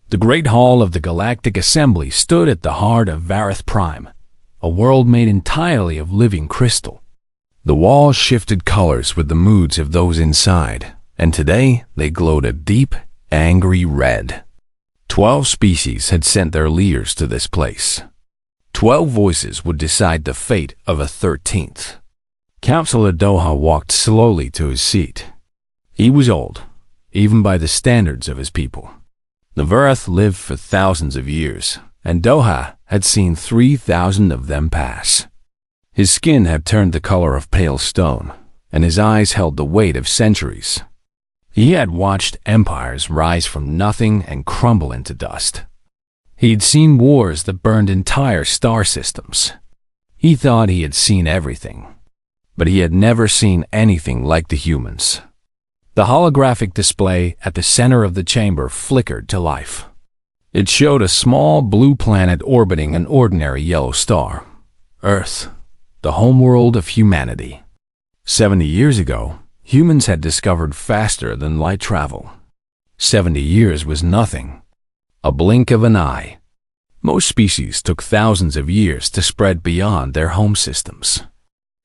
The Great Hall of the Galactic Assembly stood at the heart of Vareth Prime, a world made entirely of living crystal. The walls shifted colors with the moods of those inside, and today they glowed a deep, angry red. 12 species had sent their leaders to this place. 12 voices would decide the fate of a 13th. Councillor Doha walked slowly to his seat. He was old, even by the standards of his people. The Vareth lived for thousands of years, and Doha had seen 3,000 of them pass. His skin had turned the color of pale stone, and his eyes held the weight of centuries. He had watched empires rise from nothing and crumble into dust. He'd seen wars that burned entire star systems. He thought he had seen everything, but he had never seen anything like the humans. The holographic display at the center of the chamber flickered to life. It showed a small blue planet orbiting an ordinary yellow star, Earth, the homeworld of humanity. 70 years ago, humans had discovered faster than light travel. 70 years was nothing, a blink of an eye. Most species took thousands of years to spread beyond their home systems.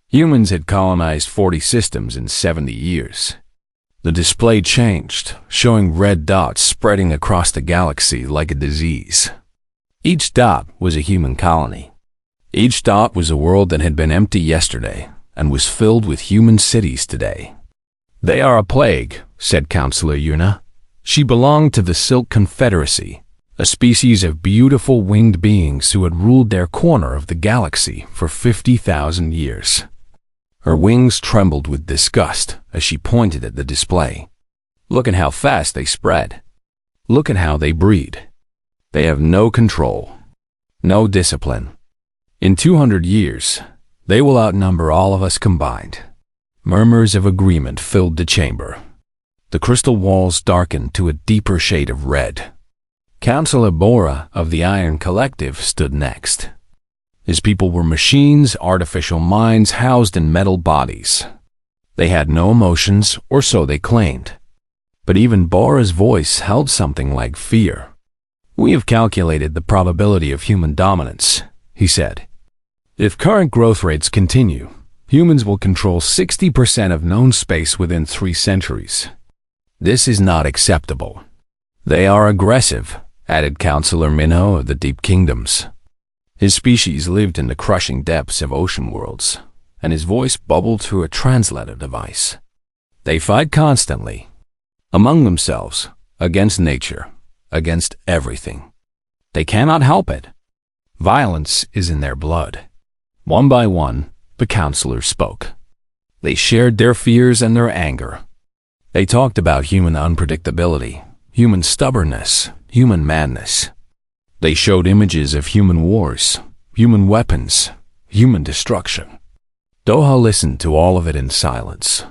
Humans had colonized 40 systems in 70 years. The display changed, showing red dots spreading across the galaxy like a disease. Each dot was a human colony. Each dot was a world that had been empty yesterday and was filled with human cities today. "They are a plague," said Councillor Yuna. She belonged to the Silk Confederacy, a species of beautiful winged beings who had ruled their corner of the galaxy for 50,000 years. Her wings trembled with disgust as she pointed at the display. "Look at how fast they spread. Look at how they breed. They have no control, no discipline. In 200 years, they will outnumber all of us combined." Murmurs of agreement filled the chamber. The crystal walls darkened to a deeper shade of red. Councillor Bora of the Iron Collective stood next. His people were machines, artificial minds housed in metal bodies. They had no emotions, or so they claimed. But even Bora's voice held something like fear. "We have calculated the probability of human dominance," he said. "If current growth rates continue, humans will control 60% of known space within 3 centuries. This is not acceptable." "They are aggressive," added Councillor Minho of the Deep Kingdoms. His species lived in the crushing depths of ocean worlds, and his voice bubbled through a translator device. "They fight constantly, among themselves, against nature, against everything. They cannot help it. Violence is in their blood." One by one, the councillors spoke. They shared their fears and their anger. They talked about human unpredictability, human stubbornness, human madness. They showed images of human wars, human weapons, human destruction. Doha listened to all of it in silence.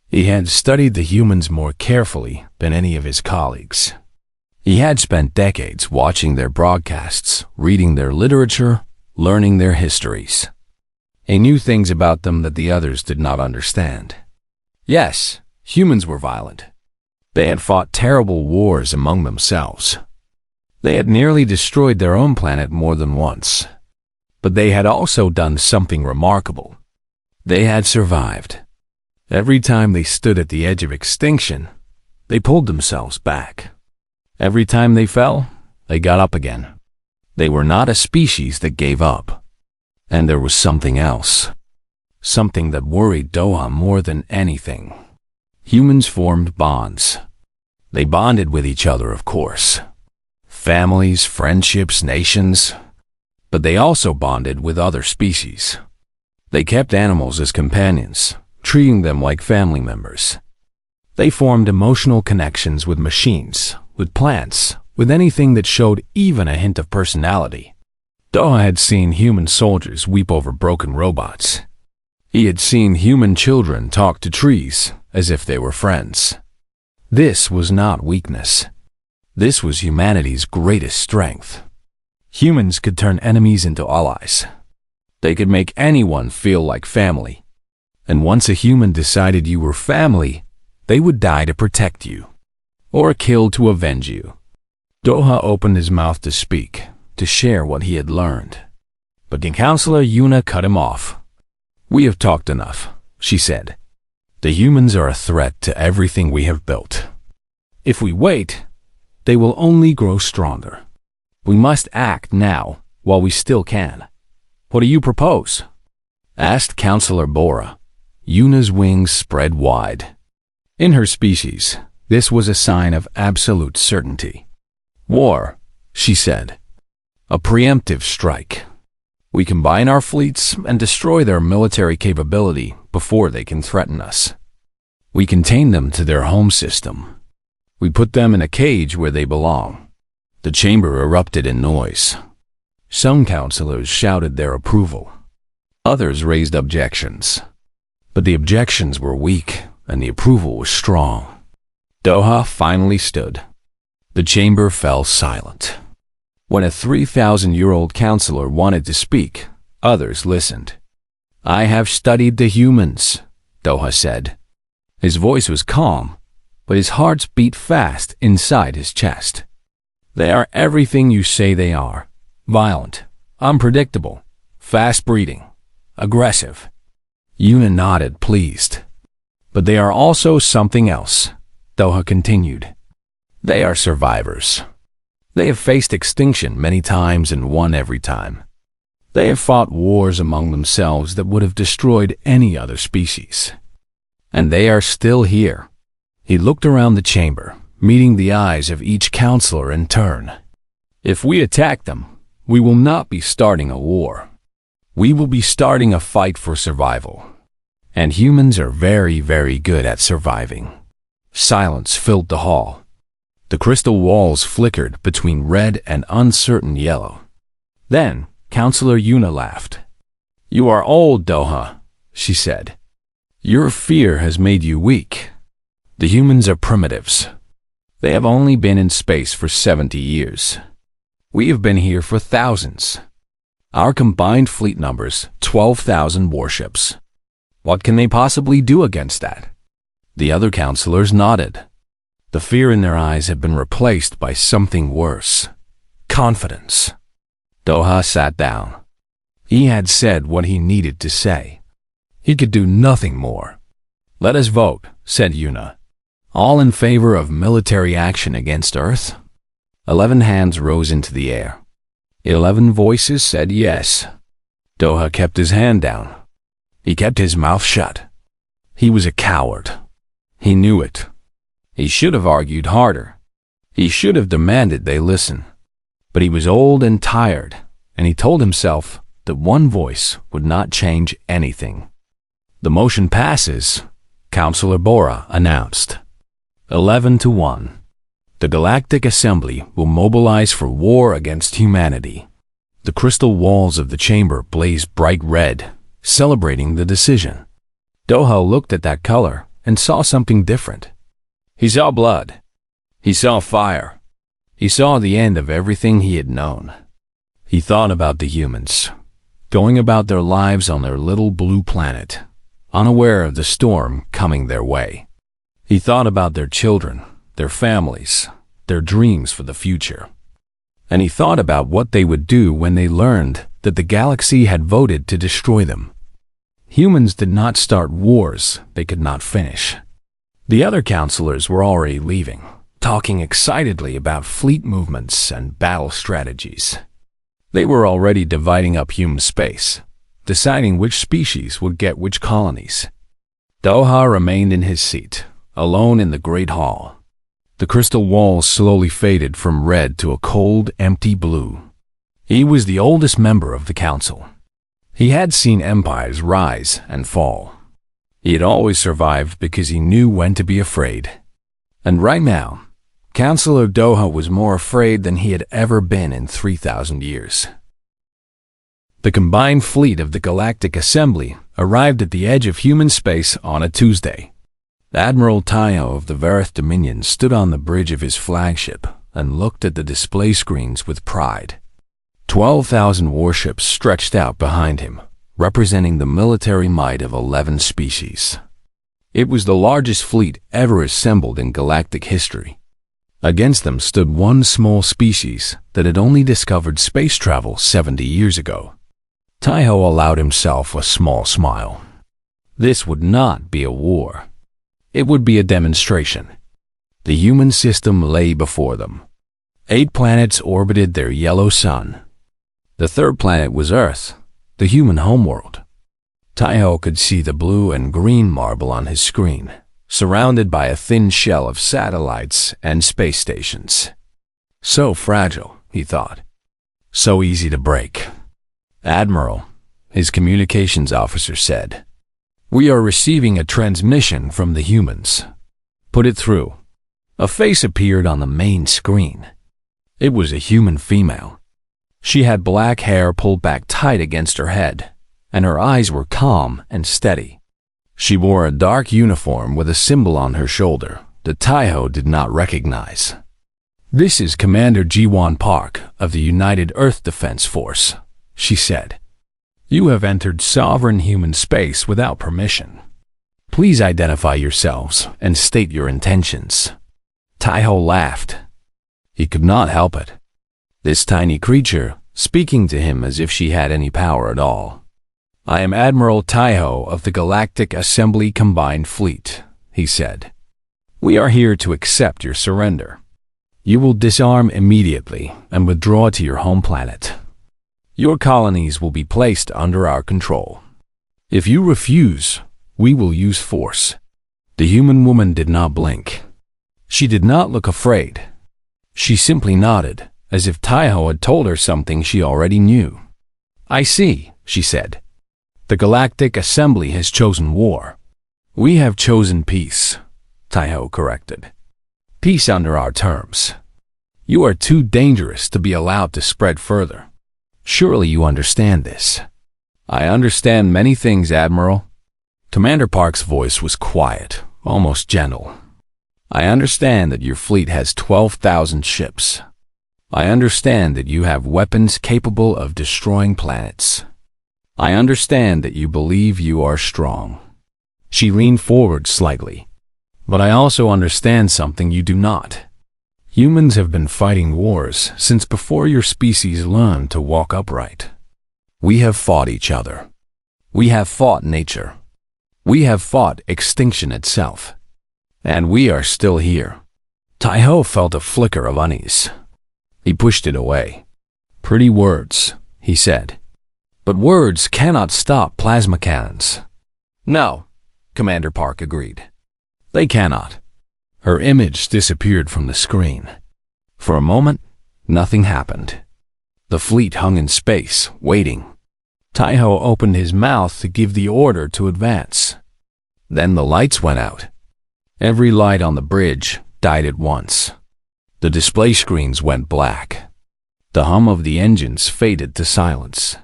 He had studied the humans more carefully than any of his colleagues. He had spent decades watching their broadcasts, reading their literature, learning their histories. He knew things about them that the others did not understand. Yes, humans were violent. They had fought terrible wars among themselves. They had nearly destroyed their own planet more than once. But they had also done something remarkable. They had survived. Every time they stood at the edge of extinction, they pulled themselves back. Every time they fell, they got up again. They were not a species that gave up. And there was something else. Something that worried Doha more than anything. Humans formed bonds. They bonded with each other, of course. Families, friendships, nations. But they also bonded with other species. They kept animals as companions, treating them like family members. They formed emotional connections with machines, with plants, with anything that showed even a hint of personality. Doha had seen human soldiers weep over broken robots. He had seen human children talk to trees as if they were friends. This was not weakness. This was humanity's greatest strength. Humans could turn enemies into allies. They could make anyone feel like family. And once a human decided you were family, they would die to protect you, or kill to avenge you. Doha opened his mouth to speak, to share what he had learned. But the Counselor Yuna cut him off. "We have talked enough," she said. "The humans are a threat to everything we have built. If we wait, they will only grow stronger. We must act now, while we still can." "What do you propose?" asked Counselor Bora. Yuna's wings spread wide. In her species, this was a sign of absolute certainty. "War," she said. "A preemptive strike. We combine our fleets and destroy their military capability before they can threaten us. We contain them to their home system. We put them in a cage where they belong." The chamber erupted in noise. Some counselors shouted their approval. Others raised objections. But the objections were weak and the approval was strong. Doha finally stood. The chamber fell silent. When a 3,000-year-old counselor wanted to speak, others listened. "I have studied the humans," Doha said. His voice was calm, but his heart beat fast inside his chest. "They are everything you say they are. Violent, unpredictable, fast-breeding, aggressive." Yuna nodded, pleased. "But they are also something else," Doha continued. "They are survivors. They have faced extinction many times and won every time. They have fought wars among themselves that would have destroyed any other species. And they are still here." He looked around the chamber, meeting the eyes of each counselor in turn. "If we attack them, we will not be starting a war. We will be starting a fight for survival. And humans are very, very good at surviving." Silence filled the hall. The crystal walls flickered between red and uncertain yellow. Then, Counselor Yuna laughed. "You are old, Doha," she said. "Your fear has made you weak. The humans are primitives. They have only been in space for 70 years. We have been here for thousands. Our combined fleet numbers 12,000 warships. What can they possibly do against that?" The other counselors nodded. The fear in their eyes had been replaced by something worse. Confidence. Doha sat down. He had said what he needed to say. He could do nothing more. "Let us vote," said Yuna. "All in favor of military action against Earth?" 11 hands rose into the air. 11 voices said yes. Doha kept his hand down. He kept his mouth shut. He was a coward. He knew it. He should have argued harder. He should have demanded they listen. But he was old and tired, and he told himself that one voice would not change anything. "The motion passes," Counselor Bora announced. 11-1. The Galactic Assembly will mobilize for war against humanity. The crystal walls of the chamber blazed bright red, celebrating the decision. Doha looked at that color and saw something different. He saw blood. He saw fire. He saw the end of everything he had known. He thought about the humans, going about their lives on their little blue planet, unaware of the storm coming their way. He thought about their children, their families, their dreams for the future. And he thought about what they would do when they learned that the galaxy had voted to destroy them. Humans did not start wars they could not finish. The other counselors were already leaving, talking excitedly about fleet movements and battle strategies. They were already dividing up human space, deciding which species would get which colonies. Doha remained in his seat, alone in the great hall. The crystal walls slowly faded from red to a cold, empty blue. He was the oldest member of the council. He had seen empires rise and fall. He had always survived because he knew when to be afraid. And right now, Counselor Doha was more afraid than he had ever been in 3,000 years. The combined fleet of the Galactic Assembly arrived at the edge of human space on a Tuesday. Admiral Tayo of the Vareth Dominion stood on the bridge of his flagship and looked at the display screens with pride. 12,000 warships stretched out behind him, representing the military might of 11 species. It was the largest fleet ever assembled in galactic history. Against them stood one small species that had only discovered space travel 70 years ago. Taiho allowed himself a small smile. This would not be a war. It would be a demonstration. The human system lay before them. 8 planets orbited their yellow sun. The third planet was Earth, the human homeworld. Taiho could see the blue and green marble on his screen, surrounded by a thin shell of satellites and space stations. So fragile, he thought. So easy to break. Admiral, his communications officer said, "We are receiving a transmission from the humans. Put it through." A face appeared on the main screen. It was a human female. She had black hair pulled back tight against her head, and her eyes were calm and steady. She wore a dark uniform with a symbol on her shoulder that Taiho did not recognize. "This is Commander Jiwon Park of the United Earth Defense Force," she said. "You have entered sovereign human space without permission. Please identify yourselves and state your intentions." Taiho laughed. He could not help it. This tiny creature speaking to him as if she had any power at all. "I am Admiral Taiho of the Galactic Assembly Combined Fleet," he said. "We are here to accept your surrender. You will disarm immediately and withdraw to your home planet. Your colonies will be placed under our control. If you refuse, we will use force." The human woman did not blink. She did not look afraid. She simply nodded, as if Taiho had told her something she already knew. "I see," she said. "The Galactic Assembly has chosen war. We have chosen peace," Taiho corrected. "Peace under our terms. You are too dangerous to be allowed to spread further. Surely you understand this." "I understand many things, Admiral." Commander Park's voice was quiet, almost gentle. "I understand that your fleet has 12,000 ships. I understand that you have weapons capable of destroying planets. I understand that you believe you are strong." She leaned forward slightly. "But I also understand something you do not. Humans have been fighting wars since before your species learned to walk upright. We have fought each other. We have fought nature. We have fought extinction itself. And we are still here." Taiho felt a flicker of unease. He pushed it away. "Pretty words," he said. "But words cannot stop plasma cannons." "No," Commander Park agreed. "They cannot." Her image disappeared from the screen. For a moment, nothing happened. The fleet hung in space, waiting. Taiho opened his mouth to give the order to advance. Then the lights went out. Every light on the bridge died at once. The display screens went black. The hum of the engines faded to silence.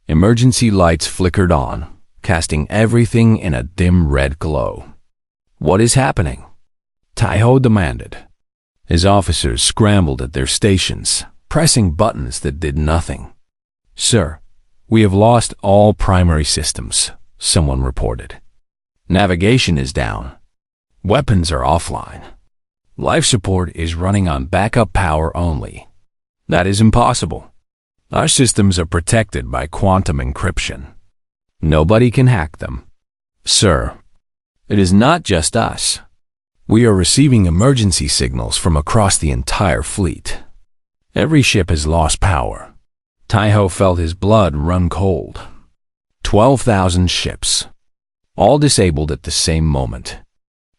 Emergency lights flickered on, casting everything in a dim red glow. "What is happening?" Taiho demanded. His officers scrambled at their stations, pressing buttons that did nothing. "Sir, we have lost all primary systems," someone reported. "Navigation is down. Weapons are offline. Life support is running on backup power only. That is impossible. Our systems are protected by quantum encryption. Nobody can hack them." "Sir, it is not just us. We are receiving emergency signals from across the entire fleet. Every ship has lost power." Taiho felt his blood run cold. 12,000 ships, all disabled at the same moment.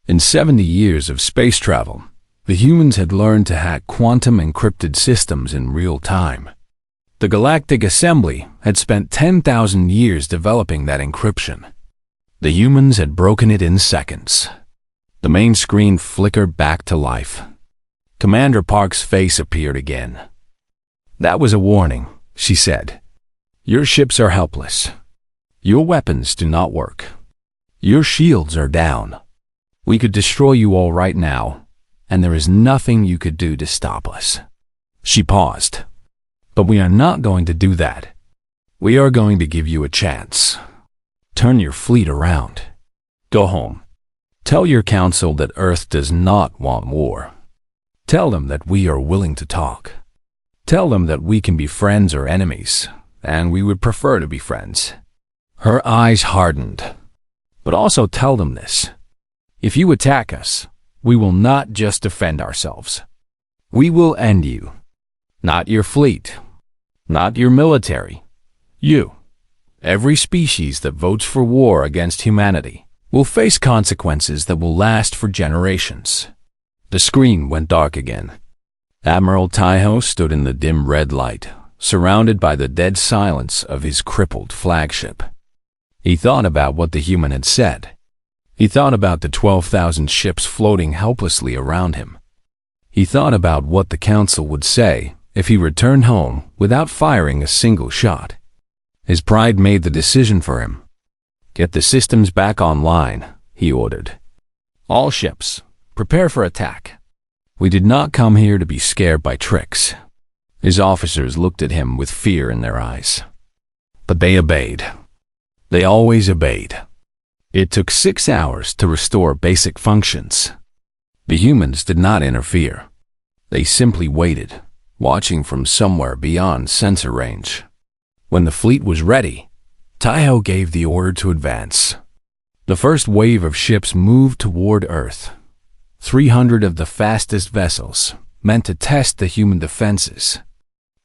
In 70 years of space travel, the humans had learned to hack quantum encrypted systems in real time. The Galactic Assembly had spent 10,000 years developing that encryption. The humans had broken it in seconds. The main screen flickered back to life. Commander Park's face appeared again. "That was a warning," she said. "Your ships are helpless. Your weapons do not work. Your shields are down. We could destroy you all right now, and there is nothing you could do to stop us." She paused. "But we are not going to do that. We are going to give you a chance. Turn your fleet around. Go home. Tell your council that Earth does not want war. Tell them that we are willing to talk. Tell them that we can be friends or enemies, and we would prefer to be friends." Her eyes hardened. "But also tell them this. If you attack us, we will not just defend ourselves. We will end you. Not your fleet. Not your military. You. Every species that votes for war against humanity will face consequences that will last for generations." The screen went dark again. Admiral Taiho stood in the dim red light, surrounded by the dead silence of his crippled flagship. He thought about what the human had said. He thought about the 12,000 ships floating helplessly around him. He thought about what the council would say if he returned home without firing a single shot. His pride made the decision for him. "Get the systems back online," he ordered. "All ships, prepare for attack. We did not come here to be scared by tricks." His officers looked at him with fear in their eyes. But they obeyed. They always obeyed. It took 6 hours to restore basic functions. The humans did not interfere. They simply waited, watching from somewhere beyond sensor range. When the fleet was ready, Taiho gave the order to advance. The first wave of ships moved toward Earth. 300 of the fastest vessels, meant to test the human defenses.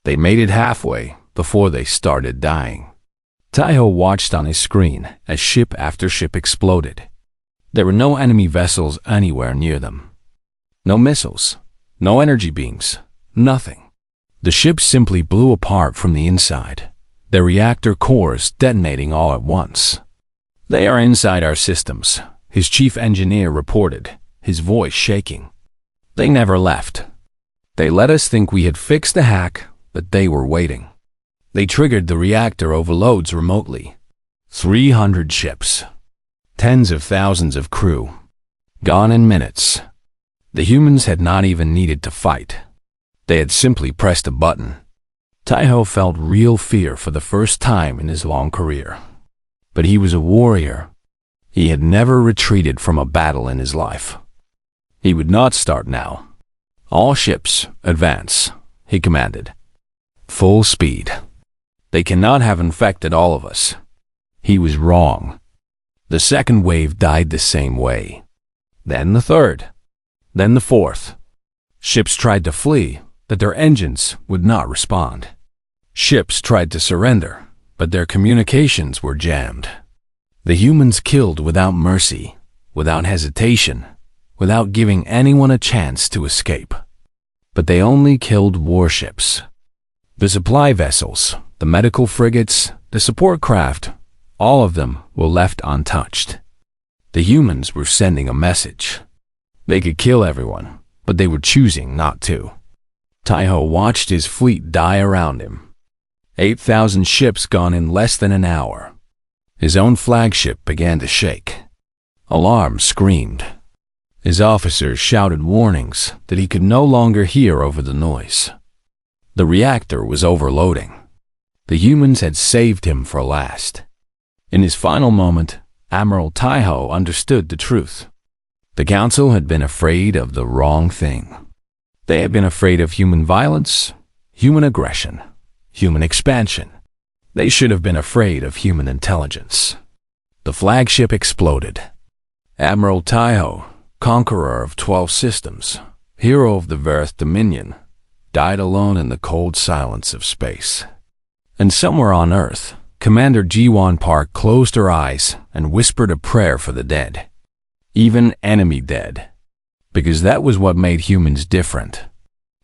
They made it halfway before they started dying. Taiho watched on his screen as ship after ship exploded. There were no enemy vessels anywhere near them. No missiles, no energy beams, nothing. The ships simply blew apart from the inside, their reactor cores detonating all at once. "They are inside our systems," his chief engineer reported, his voice shaking. "They never left. They let us think we had fixed the hack, but they were waiting. They triggered the reactor overloads remotely. 300 ships. Tens of thousands of crew. Gone in minutes. The humans had not even needed to fight. They had simply pressed a button." Taiho felt real fear for the first time in his long career. But he was a warrior. He had never retreated from a battle in his life. He would not start now. "All ships, advance," he commanded. "Full speed. They cannot have infected all of us." He was wrong. The second wave died the same way. Then the third. Then the fourth. Ships tried to flee, but their engines would not respond. Ships tried to surrender, but their communications were jammed. The humans killed without mercy, without hesitation, without giving anyone a chance to escape. But they only killed warships. The supply vessels, the medical frigates, the support craft, all of them were left untouched. The humans were sending a message. They could kill everyone, but they were choosing not to. Taiho watched his fleet die around him. 8,000 ships gone in less than an hour. His own flagship began to shake. Alarms screamed. His officers shouted warnings that he could no longer hear over the noise. The reactor was overloading. The humans had saved him for last. In his final moment, Admiral Taiho understood the truth. The council had been afraid of the wrong thing. They had been afraid of human violence, human aggression, human expansion. They should have been afraid of human intelligence. The flagship exploded. Admiral Taiho, conqueror of 12 systems, hero of the Verith Dominion, died alone in the cold silence of space. And somewhere on Earth, Commander Jiwon Park closed her eyes and whispered a prayer for the dead. Even enemy dead. Because that was what made humans different.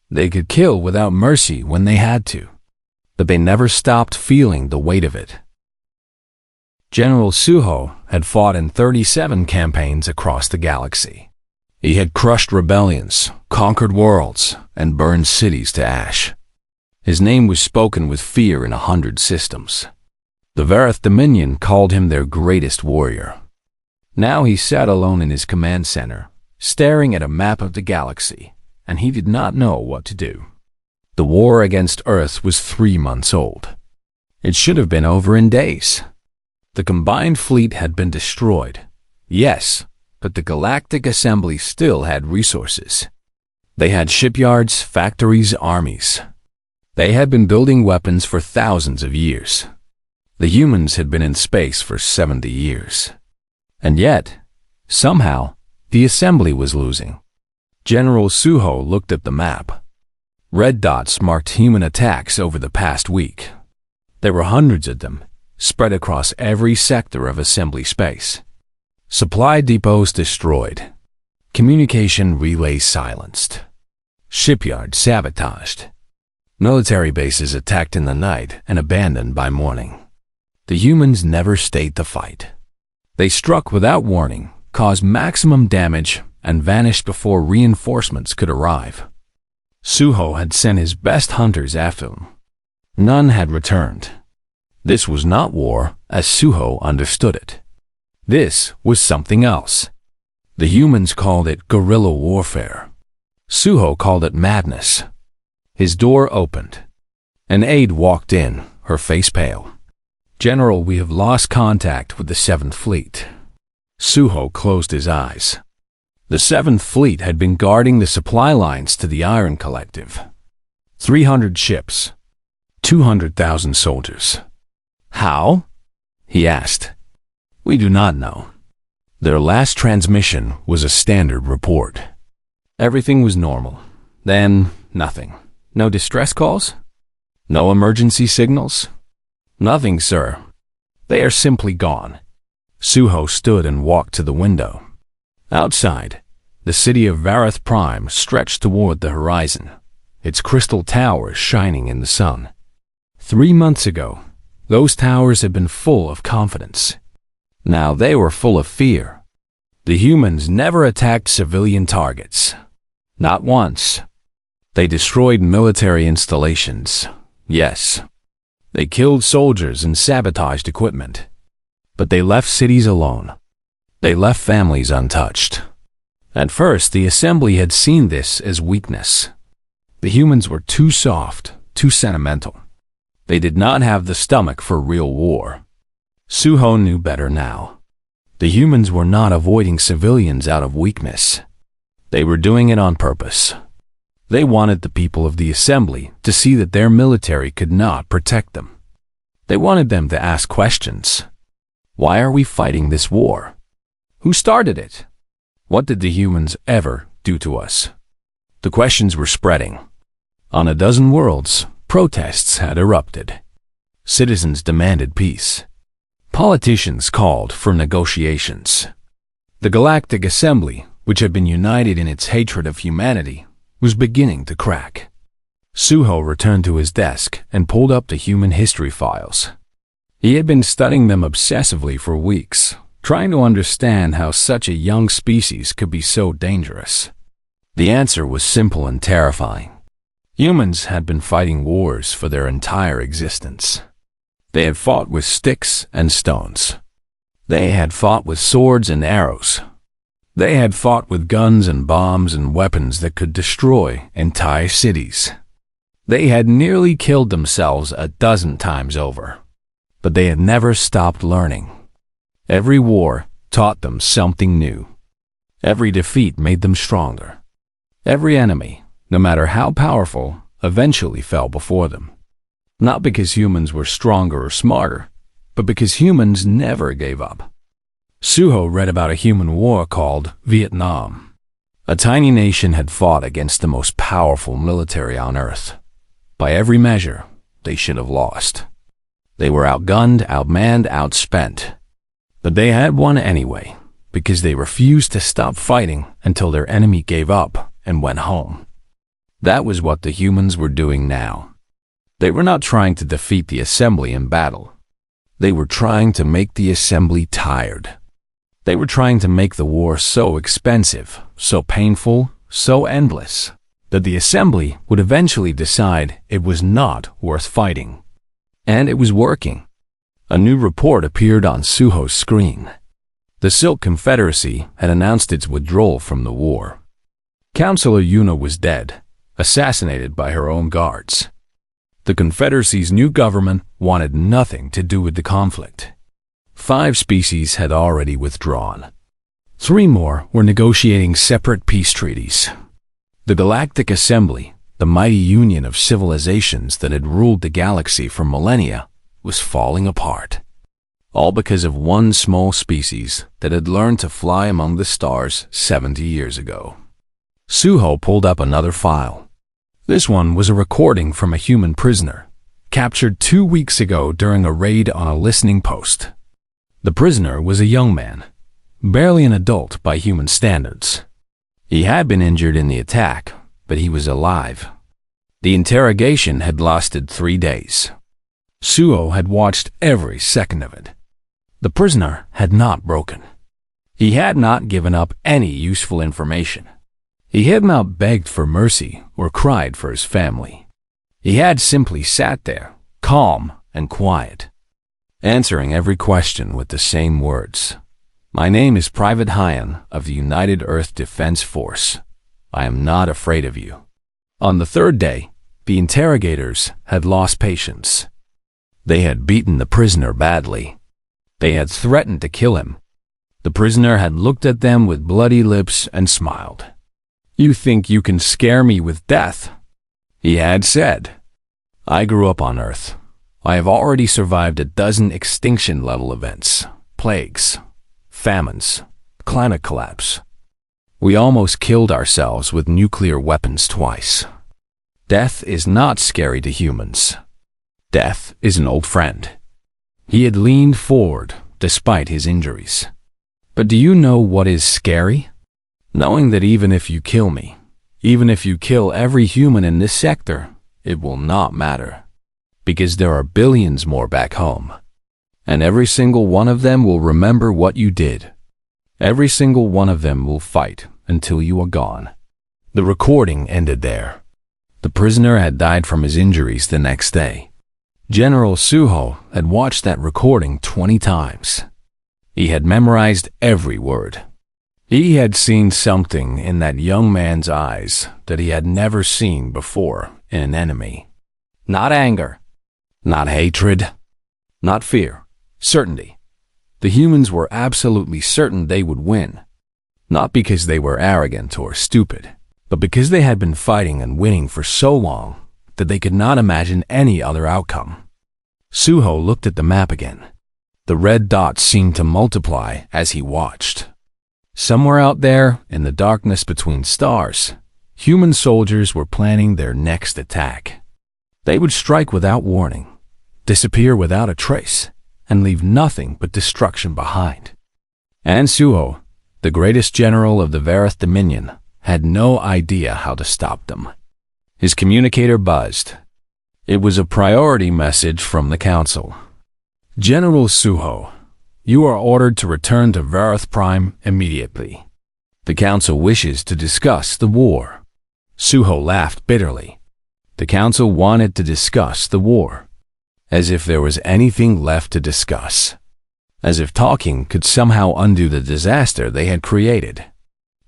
They could kill without mercy when they had to, but they never stopped feeling the weight of it. General Suho had fought in 37 campaigns across the galaxy. He had crushed rebellions, conquered worlds, and burned cities to ash. His name was spoken with fear in 100 systems. The Verith Dominion called him their greatest warrior. Now he sat alone in his command center, staring at a map of the galaxy, and he did not know what to do. The war against Earth was 3 months old. It should have been over in days. The combined fleet had been destroyed. Yes, but the Galactic Assembly still had resources. They had shipyards, factories, armies. They had been building weapons for thousands of years. The humans had been in space for 70 years. And yet, somehow, the assembly was losing. General Suho looked at the map. Red dots marked human attacks over the past week. There were hundreds of them, spread across every sector of assembly space. Supply depots destroyed. Communication relays silenced. Shipyards sabotaged. Military bases attacked in the night and abandoned by morning. The humans never stayed to fight. They struck without warning, caused maximum damage, and vanished before reinforcements could arrive. Suho had sent his best hunters after them. None had returned. This was not war, as Suho understood it. This was something else. The humans called it guerrilla warfare. Suho called it madness. His door opened. An aide walked in, her face pale. "General, we have lost contact with the 7th Fleet." Suho closed his eyes. The 7th Fleet had been guarding the supply lines to the Iron Collective. 300 ships. 200,000 soldiers. "How?" he asked. "We do not know." Their last transmission was a standard report. Everything was normal. Then, nothing. No distress calls? No emergency signals? "Nothing, sir. They are simply gone." Suho stood and walked to the window. Outside, the city of Vareth Prime stretched toward the horizon, its crystal towers shining in the sun. 3 months ago, those towers had been full of confidence. Now they were full of fear. The humans never attacked civilian targets. Not once. They destroyed military installations. Yes. They killed soldiers and sabotaged equipment. But they left cities alone. They left families untouched. At first, the assembly had seen this as weakness. The humans were too soft, too sentimental. They did not have the stomach for real war. Suho knew better now. The humans were not avoiding civilians out of weakness. They were doing it on purpose. They wanted the people of the assembly to see that their military could not protect them. They wanted them to ask questions. Why are we fighting this war? Who started it? What did the humans ever do to us? The questions were spreading. On a dozen worlds, protests had erupted. Citizens demanded peace. Politicians called for negotiations. The Galactic Assembly, which had been united in its hatred of humanity, was beginning to crack. Suho returned to his desk and pulled up the human history files. He had been studying them obsessively for weeks, trying to understand how such a young species could be so dangerous. The answer was simple and terrifying. Humans had been fighting wars for their entire existence. They had fought with sticks and stones. They had fought with swords and arrows. They had fought with guns and bombs and weapons that could destroy entire cities. They had nearly killed themselves a dozen times over. But they had never stopped learning. Every war taught them something new. Every defeat made them stronger. Every enemy, no matter how powerful, eventually fell before them. Not because humans were stronger or smarter, but because humans never gave up. Suho read about a human war called Vietnam. A tiny nation had fought against the most powerful military on Earth. By every measure, they should have lost. They were outgunned, outmanned, outspent. But they had won anyway, because they refused to stop fighting until their enemy gave up and went home. That was what the humans were doing now. They were not trying to defeat the assembly in battle. They were trying to make the assembly tired. They were trying to make the war so expensive, so painful, so endless, that the assembly would eventually decide it was not worth fighting. And it was working. A new report appeared on Suho's screen. The Silk Confederacy had announced its withdrawal from the war. Counselor Yuna was dead, assassinated by her own guards. The Confederacy's new government wanted nothing to do with the conflict. 5 species had already withdrawn. 3 more were negotiating separate peace treaties. The Galactic Assembly, the mighty union of civilizations that had ruled the galaxy for millennia, was falling apart. All because of one small species that had learned to fly among the stars 70 years ago. Suho pulled up another file. This one was a recording from a human prisoner, captured 2 weeks ago during a raid on a listening post. The prisoner was a young man, barely an adult by human standards. He had been injured in the attack, but he was alive. The interrogation had lasted 3 days. Suho had watched every second of it. The prisoner had not broken. He had not given up any useful information. He had not begged for mercy or cried for his family. He had simply sat there, calm and quiet, answering every question with the same words. My name is Private Hyan of the United Earth Defense Force. I am not afraid of you. On the third day, the interrogators had lost patience. They had beaten the prisoner badly. They had threatened to kill him. The prisoner had looked at them with bloody lips and smiled. You think you can scare me with death? He had said. I grew up on Earth. I have already survived a dozen extinction-level events, plagues, famines, climate collapse. We almost killed ourselves with nuclear weapons twice. Death is not scary to humans. Death is an old friend. He had leaned forward despite his injuries. But do you know what is scary? Knowing that even if you kill me, even if you kill every human in this sector, it will not matter. Because there are billions more back home. And every single one of them will remember what you did. Every single one of them will fight until you are gone. The recording ended there. The prisoner had died from his injuries the next day. General Suho had watched that recording 20 times. He had memorized every word. He had seen something in that young man's eyes that he had never seen before in an enemy. Not anger, not hatred, not fear, certainty. The humans were absolutely certain they would win, not because they were arrogant or stupid, but because they had been fighting and winning for so long that they could not imagine any other outcome. Suho looked at the map again. The red dots seemed to multiply as he watched. Somewhere out there, in the darkness between stars, human soldiers were planning their next attack. They would strike without warning, disappear without a trace, and leave nothing but destruction behind. And Suho, the greatest general of the Vareth Dominion, had no idea how to stop them. His communicator buzzed. It was a priority message from the council. General Suho, you are ordered to return to Vareth Prime immediately. The council wishes to discuss the war. Suho laughed bitterly. The council wanted to discuss the war. As if there was anything left to discuss. As if talking could somehow undo the disaster they had created.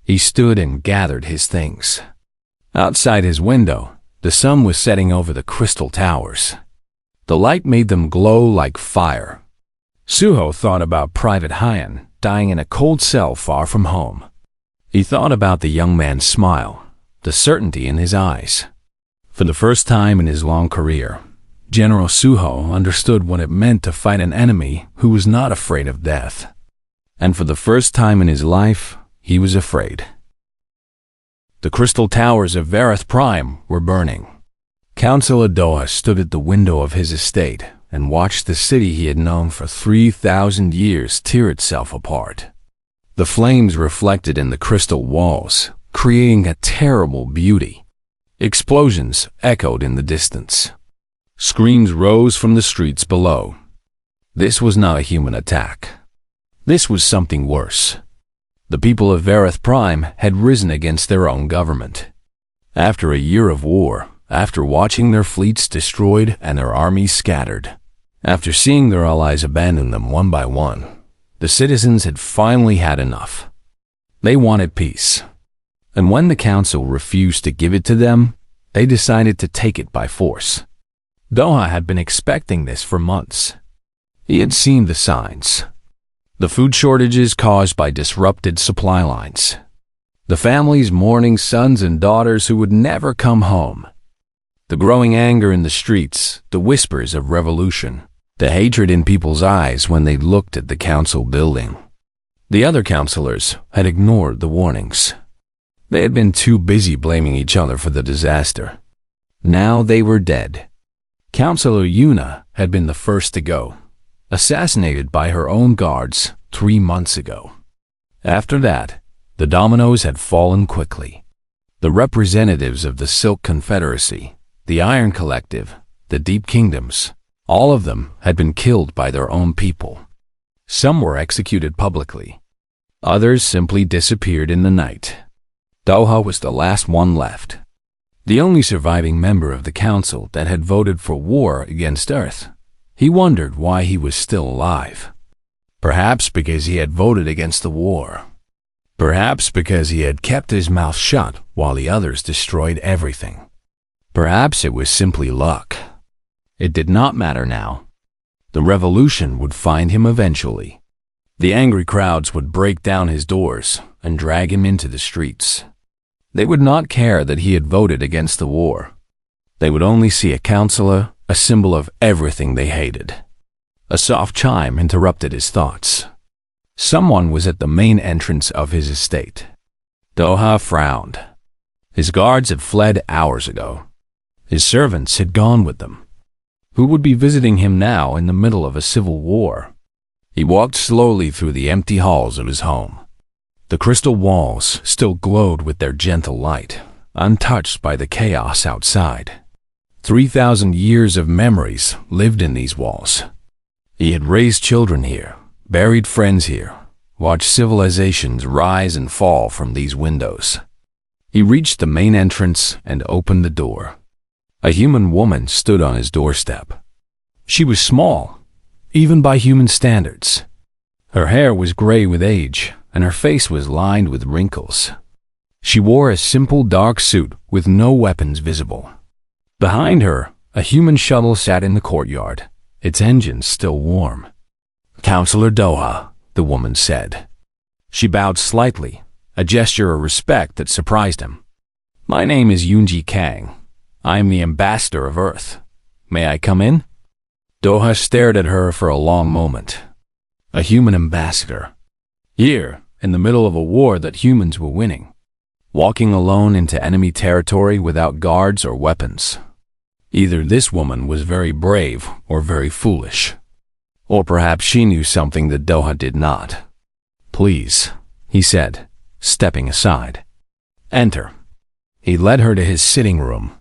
He stood and gathered his things. Outside his window, the sun was setting over the crystal towers. The light made them glow like fire. Suho thought about Private Hyan dying in a cold cell far from home. He thought about the young man's smile, the certainty in his eyes. For the first time in his long career, General Suho understood what it meant to fight an enemy who was not afraid of death. And for the first time in his life, he was afraid. The crystal towers of Vareth Prime were burning. Council Adoha stood at the window of his estate and watched the city he had known for 3,000 years tear itself apart. The flames reflected in the crystal walls, creating a terrible beauty. Explosions echoed in the distance. Screams rose from the streets below. This was not a human attack. This was something worse. The people of Vareth Prime had risen against their own government. After a year of war, after watching their fleets destroyed and their armies scattered, after seeing their allies abandon them one by one, the citizens had finally had enough. They wanted peace. And when the council refused to give it to them, they decided to take it by force. Doha had been expecting this for months. He had seen the signs. The food shortages caused by disrupted supply lines. The families mourning sons and daughters who would never come home. The growing anger in the streets, the whispers of revolution, the hatred in people's eyes when they looked at the council building. The other councillors had ignored the warnings. They had been too busy blaming each other for the disaster. Now they were dead. Councillor Yuna had been the first to go, assassinated by her own guards 3 months ago. After that, the dominoes had fallen quickly. The representatives of the Silk Confederacy, the Iron Collective, the Deep Kingdoms, all of them had been killed by their own people. Some were executed publicly. Others simply disappeared in the night. Doha was the last one left, the only surviving member of the council that had voted for war against Earth. He wondered why he was still alive. Perhaps because he had voted against the war. Perhaps because he had kept his mouth shut while the others destroyed everything. Perhaps it was simply luck. It did not matter now. The revolution would find him eventually. The angry crowds would break down his doors and drag him into the streets. They would not care that he had voted against the war. They would only see a councillor, a symbol of everything they hated. A soft chime interrupted his thoughts. Someone was at the main entrance of his estate. Doha frowned. His guards had fled hours ago. His servants had gone with them. Who would be visiting him now in the middle of a civil war? He walked slowly through the empty halls of his home. The crystal walls still glowed with their gentle light, untouched by the chaos outside. 3,000 years of memories lived in these walls. He had raised children here, buried friends here, watched civilizations rise and fall from these windows. He reached the main entrance and opened the door. A human woman stood on his doorstep. She was small, even by human standards. Her hair was gray with age, and her face was lined with wrinkles. She wore a simple dark suit with no weapons visible. Behind her, a human shuttle sat in the courtyard, its engines still warm. "Councillor Doha," the woman said. She bowed slightly, a gesture of respect that surprised him. "My name is Yunji Kang. I am the ambassador of Earth. May I come in?" Doha stared at her for a long moment. A human ambassador. Here, in the middle of a war that humans were winning. Walking alone into enemy territory without guards or weapons. Either this woman was very brave or very foolish. Or perhaps she knew something that Doha did not. "Please," he said, stepping aside. "Enter." He led her to his sitting room.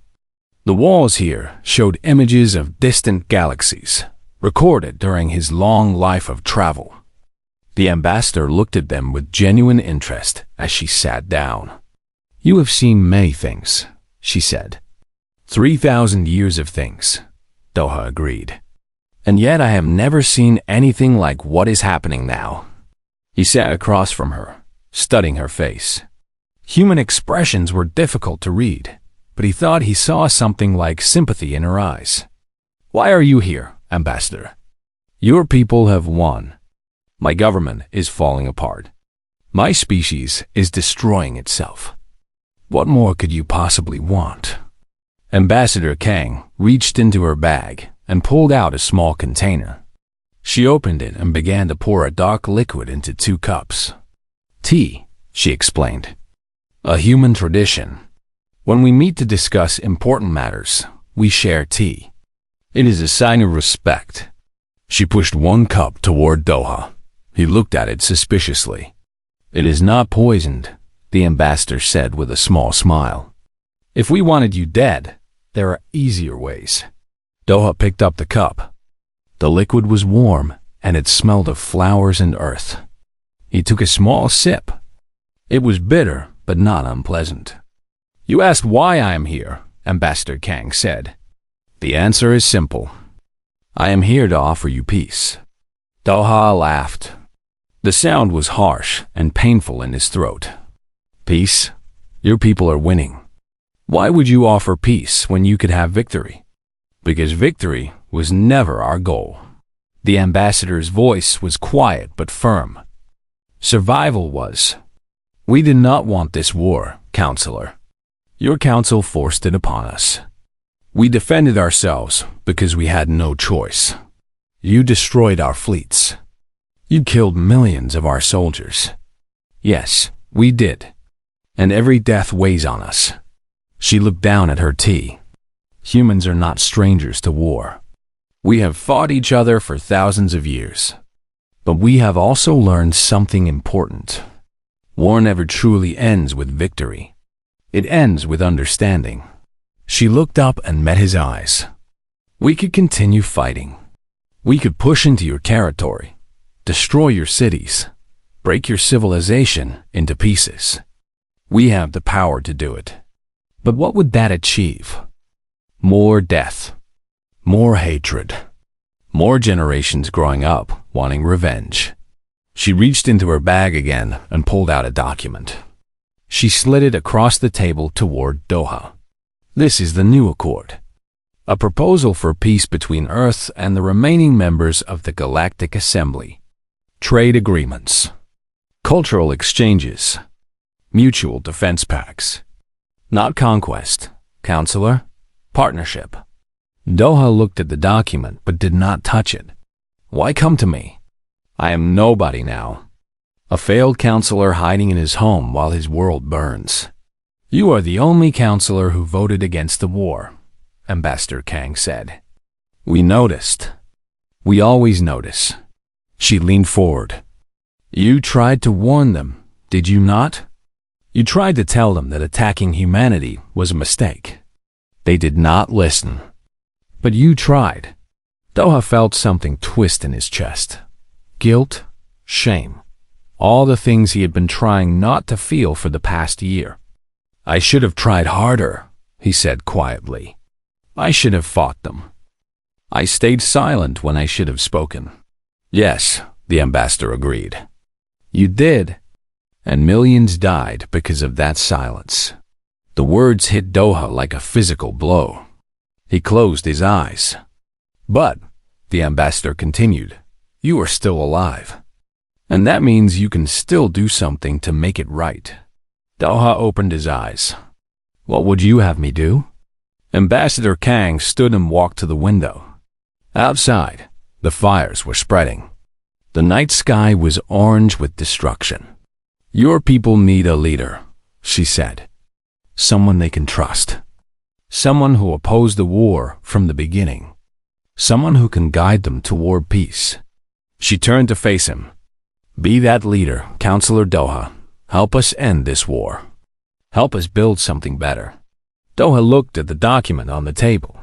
The walls here showed images of distant galaxies, recorded during his long life of travel. The ambassador looked at them with genuine interest as she sat down. "You have seen many things," she said. 3,000 years of things, Doha agreed. "And yet I have never seen anything like what is happening now." He sat across from her, studying her face. Human expressions were difficult to read, but he thought he saw something like sympathy in her eyes. "Why are you here, Ambassador?" "Your people have won. My government is falling apart. My species is destroying itself. What more could you possibly want?" Ambassador Kang reached into her bag and pulled out a small container. She opened it and began to pour a dark liquid into 2 cups. "Tea," she explained. "A human tradition. When we meet to discuss important matters, we share tea. It is a sign of respect." She pushed 1 cup toward Doha. He looked at it suspiciously. "It is not poisoned," the ambassador said with a small smile. "If we wanted you dead, there are easier ways." Doha picked up the cup. The liquid was warm, and it smelled of flowers and earth. He took a small sip. It was bitter, but not unpleasant. "You asked why I am here," Ambassador Kang said. "The answer is simple. I am here to offer you peace." Doha laughed. The sound was harsh and painful in his throat. "Peace? Your people are winning. Why would you offer peace when you could have victory?" "Because victory was never our goal." The ambassador's voice was quiet but firm. "Survival was. We did not want this war, Counselor. Your council forced it upon us. We defended ourselves because we had no choice. You destroyed our fleets. You killed millions of our soldiers. Yes, we did. And every death weighs on us. She looked down at her tea. Humans are not strangers to war. We have fought each other for thousands of years. But we have also learned something important. War never truly ends with victory. It ends with understanding. She looked up and met his eyes. We could continue fighting. We could push into your territory, destroy your cities, break your civilization into pieces. We have the power to do it. But what would that achieve? More death, more hatred, more generations growing up wanting revenge. She reached into her bag again and pulled out a document. She slid it across the table toward Doha. This is the new accord. A proposal for peace between Earth and the remaining members of the Galactic Assembly. Trade agreements. Cultural exchanges. Mutual defense pacts. Not conquest, Counselor. Partnership. Doha looked at the document but did not touch it. Why come to me? I am nobody now. A failed counselor hiding in his home while his world burns. You are the only counselor who voted against the war, Ambassador Kang said. We noticed. We always notice. She leaned forward. You tried to warn them, did you not? You tried to tell them that attacking humanity was a mistake. They did not listen. But you tried. Doha felt something twist in his chest. Guilt, shame, all the things he had been trying not to feel for the past year. I should have tried harder, he said quietly. I should have fought them. I stayed silent when I should have spoken. Yes, the ambassador agreed. You did, and millions died because of that silence. The words hit Doha like a physical blow. He closed his eyes. But, the ambassador continued, you are still alive. And that means you can still do something to make it right. Doha opened his eyes. What would you have me do? Ambassador Kang stood and walked to the window. Outside, the fires were spreading. The night sky was orange with destruction. Your people need a leader, she said. Someone they can trust. Someone who opposed the war from the beginning. Someone who can guide them toward peace. She turned to face him. Be that leader, Counselor Doha. Help us end this war. Help us build something better. Doha looked at the document on the table.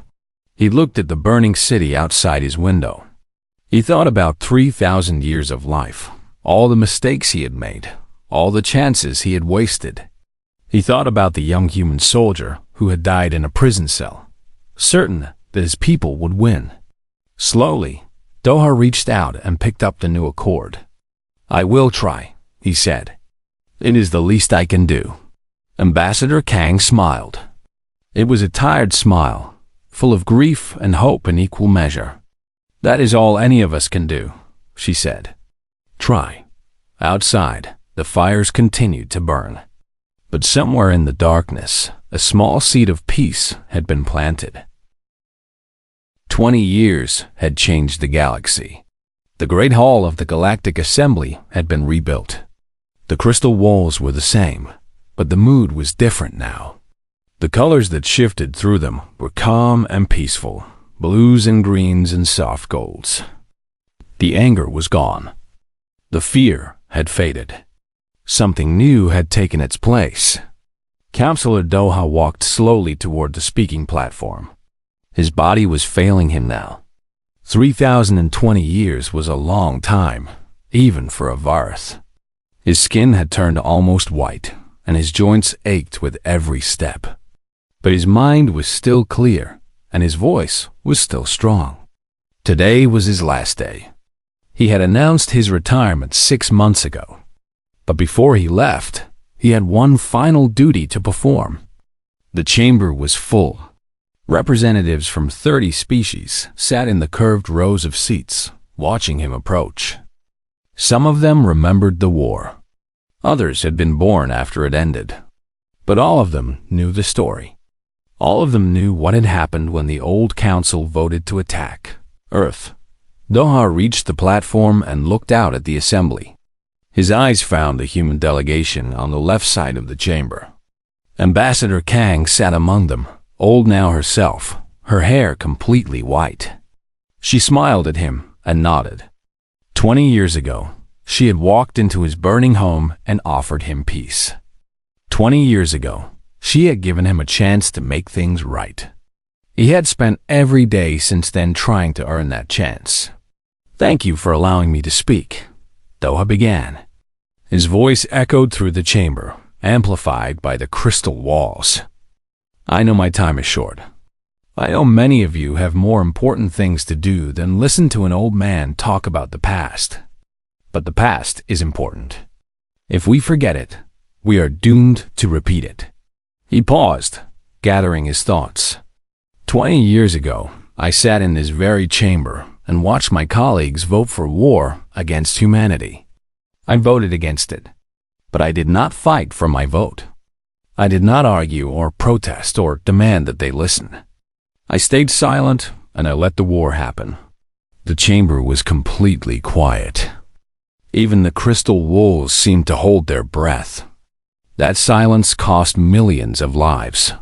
He looked at the burning city outside his window. He thought about 3,000 years of life, all the mistakes he had made, all the chances he had wasted. He thought about the young human soldier who had died in a prison cell, certain that his people would win. Slowly, Doha reached out and picked up the new accord. I will try, he said. It is the least I can do. Ambassador Kang smiled. It was a tired smile, full of grief and hope in equal measure. That is all any of us can do, she said. Try. Outside, the fires continued to burn. But somewhere in the darkness, a small seed of peace had been planted. 20 years had changed the galaxy. The Great Hall of the Galactic Assembly had been rebuilt. The crystal walls were the same, but the mood was different now. The colors that shifted through them were calm and peaceful, blues and greens and soft golds. The anger was gone. The fear had faded. Something new had taken its place. Counselor Doha walked slowly toward the speaking platform. His body was failing him now. 3,020 years was a long time, even for a Varth. His skin had turned almost white, and his joints ached with every step. But his mind was still clear, and his voice was still strong. Today was his last day. He had announced his retirement 6 months ago. But before he left, he had one final duty to perform. The chamber was full. Representatives from 30 species sat in the curved rows of seats, watching him approach. Some of them remembered the war. Others had been born after it ended. But all of them knew the story. All of them knew what had happened when the old council voted to attack Earth. Doha reached the platform and looked out at the assembly. His eyes found the human delegation on the left side of the chamber. Ambassador Kang sat among them, old now herself, her hair completely white. She smiled at him and nodded. 20 years ago, she had walked into his burning home and offered him peace. 20 years ago, she had given him a chance to make things right. He had spent every day since then trying to earn that chance. "Thank you for allowing me to speak," Doha began. His voice echoed through the chamber, amplified by the crystal walls. "I know my time is short. I know many of you have more important things to do than listen to an old man talk about the past. But the past is important. If we forget it, we are doomed to repeat it." He paused, gathering his thoughts. 20 years ago, I sat in this very chamber and watched my colleagues vote for war against humanity. I voted against it, but I did not fight for my vote. I did not argue or protest or demand that they listen. I stayed silent and I let the war happen. The chamber was completely quiet. Even the crystal walls seemed to hold their breath. That silence cost millions of lives.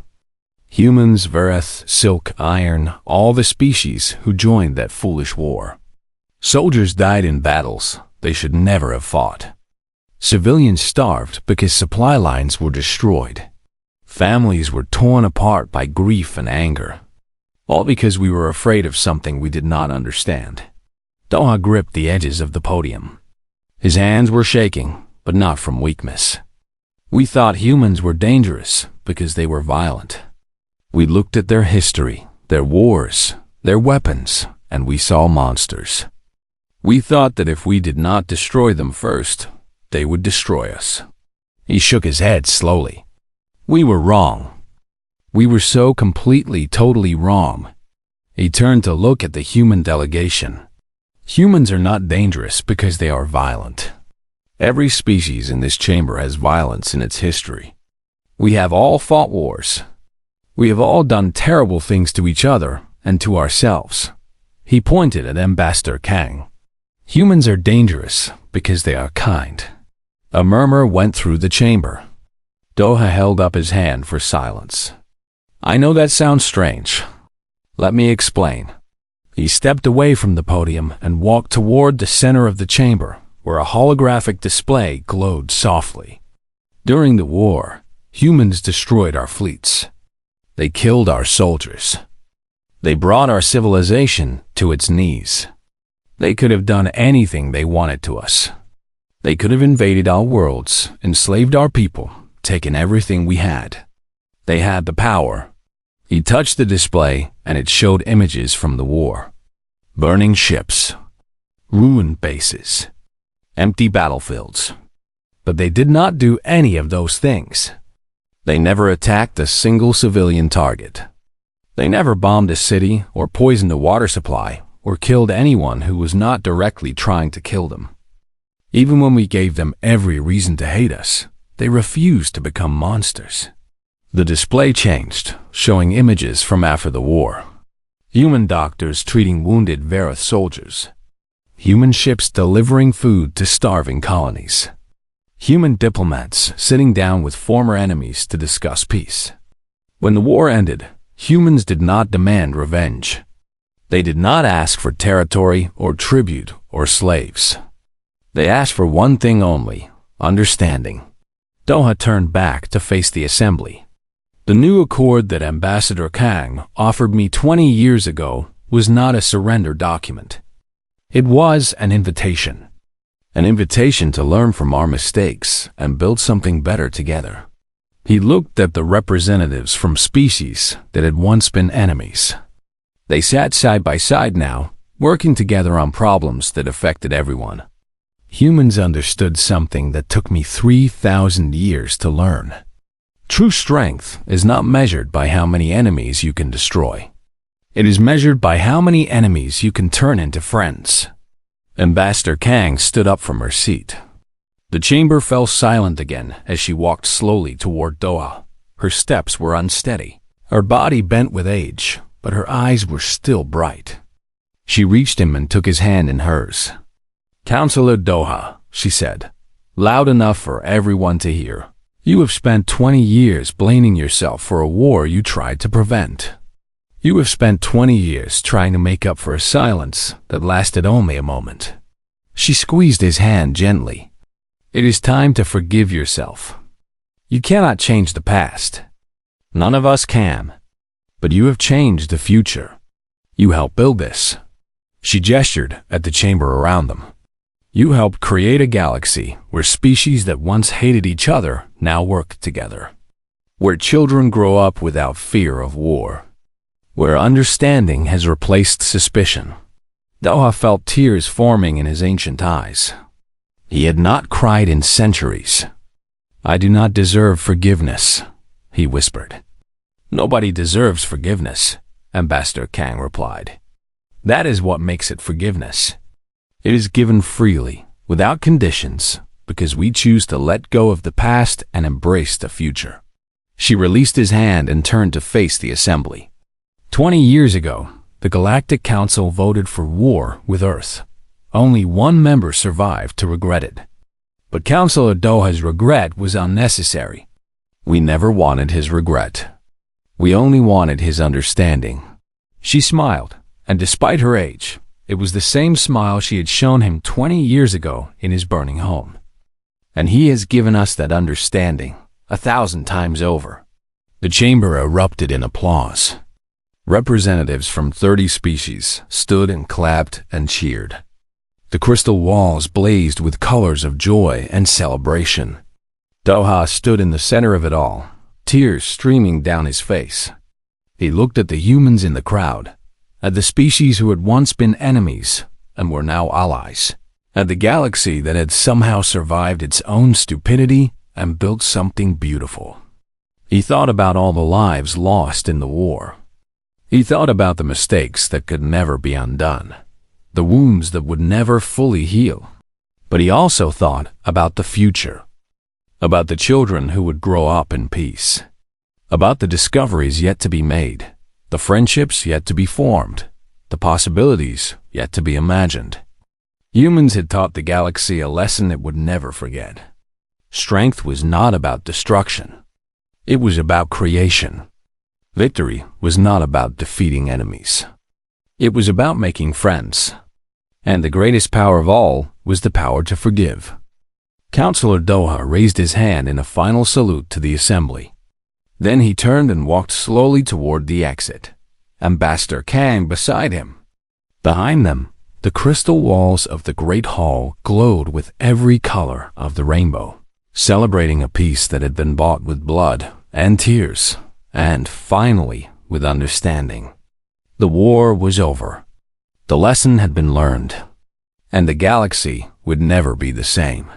Humans, Verith, Silk, Iron, all the species who joined that foolish war. Soldiers died in battles they should never have fought. Civilians starved because supply lines were destroyed. Families were torn apart by grief and anger. All because we were afraid of something we did not understand. Doha gripped the edges of the podium. His hands were shaking, but not from weakness. We thought humans were dangerous because they were violent. We looked at their history, their wars, their weapons, and we saw monsters. We thought that if we did not destroy them first, they would destroy us. He shook his head slowly. We were wrong. We were so completely, totally wrong. He turned to look at the human delegation. Humans are not dangerous because they are violent. Every species in this chamber has violence in its history. We have all fought wars. We have all done terrible things to each other and to ourselves. He pointed at Ambassador Kang. Humans are dangerous because they are kind. A murmur went through the chamber. Doha held up his hand for silence. I know that sounds strange. Let me explain. He stepped away from the podium and walked toward the center of the chamber, where a holographic display glowed softly. During the war, humans destroyed our fleets. They killed our soldiers. They brought our civilization to its knees. They could have done anything they wanted to us. They could have invaded our worlds, enslaved our people, taken everything we had. They had the power. He touched the display, and it showed images from the war. Burning ships, ruined bases, empty battlefields. But they did not do any of those things. They never attacked a single civilian target. They never bombed a city or poisoned a water supply or killed anyone who was not directly trying to kill them. Even when we gave them every reason to hate us, they refused to become monsters. The display changed, showing images from after the war. Human doctors treating wounded Verith soldiers. Human ships delivering food to starving colonies. Human diplomats sitting down with former enemies to discuss peace. When the war ended, humans did not demand revenge. They did not ask for territory or tribute or slaves. They asked for one thing only, understanding. Doha turned back to face the assembly. The new accord that Ambassador Kang offered me 20 years ago was not a surrender document. It was an invitation. An invitation to learn from our mistakes and build something better together. He looked at the representatives from species that had once been enemies. They sat side by side now, working together on problems that affected everyone. Humans understood something that took me 3,000 years to learn. True strength is not measured by how many enemies you can destroy. It is measured by how many enemies you can turn into friends. Ambassador Kang stood up from her seat. The chamber fell silent again as she walked slowly toward Doha. Her steps were unsteady. Her body bent with age, but her eyes were still bright. She reached him and took his hand in hers. "Counselor Doha," she said, loud enough for everyone to hear, "you have spent 20 years blaming yourself for a war you tried to prevent. You have spent 20 years trying to make up for a silence that lasted only a moment." She squeezed his hand gently. "It is time to forgive yourself. You cannot change the past. None of us can. But you have changed the future. You helped build this." She gestured at the chamber around them. "You helped create a galaxy where species that once hated each other now work together. Where children grow up without fear of war. Where understanding has replaced suspicion." Doha felt tears forming in his ancient eyes. He had not cried in centuries. "I do not deserve forgiveness," he whispered. "Nobody deserves forgiveness," Ambassador Kang replied. "That is what makes it forgiveness. It is given freely, without conditions, because we choose to let go of the past and embrace the future." She released his hand and turned to face the assembly. 20 years ago, the Galactic Council voted for war with Earth. Only one member survived to regret it. But Counselor Doha's regret was unnecessary. We never wanted his regret. We only wanted his understanding. She smiled, and despite her age, it was the same smile she had shown him 20 years ago in his burning home. And he has given us that understanding 1,000 times over. The chamber erupted in applause. Representatives from 30 species stood and clapped and cheered. The crystal walls blazed with colors of joy and celebration. Doha stood in the center of it all, tears streaming down his face. He looked at the humans in the crowd, at the species who had once been enemies and were now allies, at the galaxy that had somehow survived its own stupidity and built something beautiful. He thought about all the lives lost in the war. He thought about the mistakes that could never be undone, the wounds that would never fully heal. But he also thought about the future, about the children who would grow up in peace, about the discoveries yet to be made, the friendships yet to be formed, the possibilities yet to be imagined. Humans had taught the galaxy a lesson it would never forget. Strength was not about destruction. It was about creation. Victory was not about defeating enemies. It was about making friends. And the greatest power of all was the power to forgive. Counselor Doha raised his hand in a final salute to the assembly. Then he turned and walked slowly toward the exit, Ambassador Kang beside him. Behind them, the crystal walls of the great hall glowed with every color of the rainbow, celebrating a peace that had been bought with blood and tears, and finally with understanding. The war was over. The lesson had been learned, and the galaxy would never be the same.